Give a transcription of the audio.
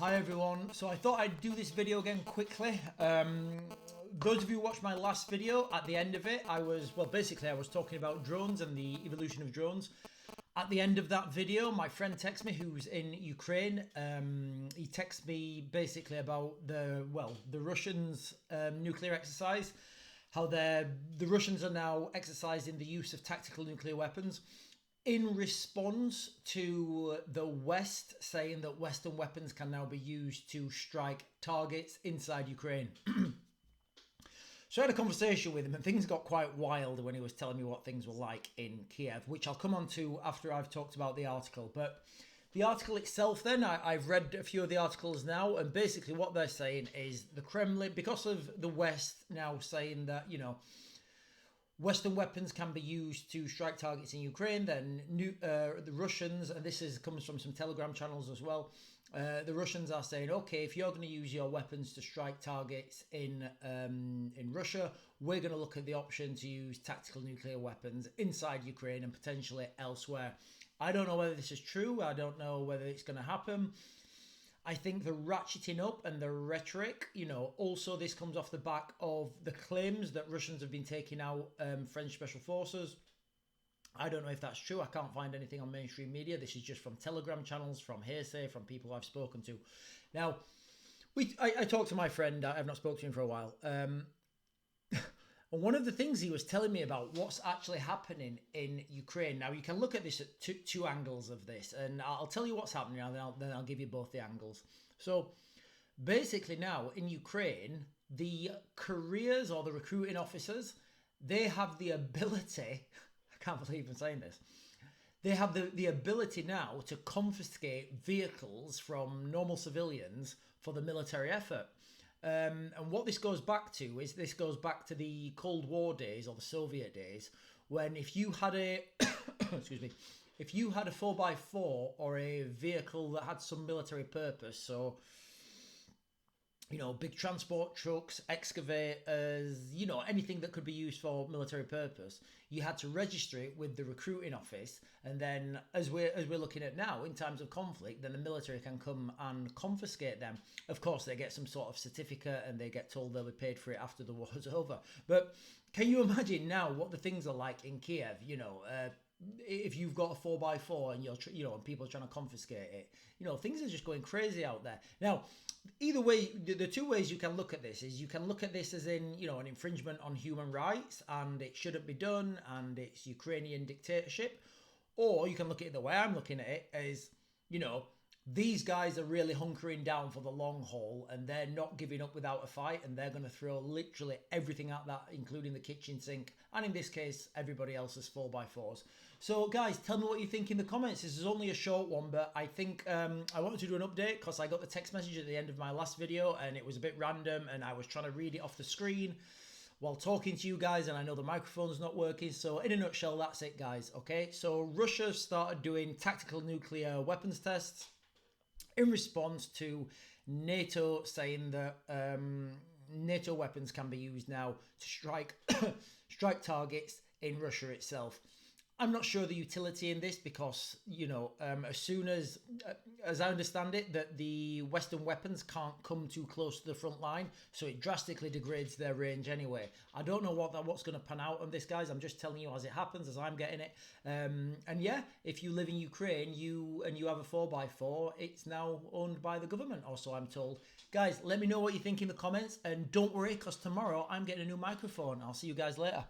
Hi everyone, so I thought I'd do this video again quickly. Those of you who watched my last video, at the end of it, I was talking about drones and the evolution of drones. At the end of that video, my friend texts me, who's in Ukraine. He texts me basically about the Russians' nuclear exercise, how the Russians are now exercising the use of tactical nuclear weapons in response to the West saying that Western weapons can now be used to strike targets inside Ukraine. So I had a conversation with him and things got quite wild when he was telling me what things were like in Kyiv, which I'll come on to after I've talked about the article. But the article itself then, I've read a few of the articles now, and basically what they're saying is the Kremlin, because of the West now saying that, you know, Western weapons can be used to strike targets in Ukraine, then the Russians, and comes from some Telegram channels as well, the Russians are saying, okay, if you're going to use your weapons to strike targets in Russia, we're going to look at the option to use tactical nuclear weapons inside Ukraine and potentially elsewhere. I don't know whether this is true. I don't know whether it's going to happen. I think the ratcheting up and the rhetoric, you know, also this comes off the back of the claims that Russians have been taking out French special forces. I don't know if that's true. I can't find anything on mainstream media. This is just from Telegram channels, from hearsay, from people I've spoken to. Now, I talked to my friend. I've not spoken to him for a while. And one of the things he was telling me about what's actually happening in Ukraine. Now, you can look at this at two angles of this, and I'll tell you what's happening, and then I'll give you both the angles. So, basically now, in Ukraine, the careers or the recruiting officers, they have the ability, I can't believe I'm saying this, they have the ability now to confiscate vehicles from normal civilians for the military effort. And what this goes back to is the Cold War days or the Soviet days, when if you had a if you had a 4x4 or a vehicle that had some military purpose, so, you know, big transport trucks, excavators, you know, anything that could be used for military purpose, you had to register it with the recruiting office. And then as we're looking at now, in times of conflict, then the military can come and confiscate them. Of course, they get some sort of certificate and they get told they'll be paid for it after the war's over. But can you imagine now what the things are like in Kyiv, you know, if you've got a 4x4 and and people are trying to confiscate it, you know, things are just going crazy out there. Now, either way, the two ways you can look at this is you can look at this as in, you know, an infringement on human rights and it shouldn't be done and it's Ukrainian dictatorship, or you can look at it the way I'm looking at it as, you know, these guys are really hunkering down for the long haul and they're not giving up without a fight, and they're going to throw literally everything at that, including the kitchen sink, and in this case, everybody else's 4x4s. So guys, tell me what you think in the comments. This is only a short one, but I think I wanted to do an update because I got the text message at the end of my last video and it was a bit random and I was trying to read it off the screen while talking to you guys, and I know the microphone's not working. So in a nutshell, that's it, guys. Okay, so Russia started doing tactical nuclear weapons tests in response to NATO saying that NATO weapons can be used now to strike targets in Russia itself. I'm not sure the utility in this because, you know, as soon as I understand it, that the Western weapons can't come too close to the front line, so it drastically degrades their range anyway. I don't know what's going to pan out on this, guys. I'm just telling you as it happens, as I'm getting it. And yeah, if you live in Ukraine, you have a 4x4, it's now owned by the government, or so I'm told. Guys, let me know what you think in the comments, and don't worry, because tomorrow I'm getting a new microphone. I'll see you guys later.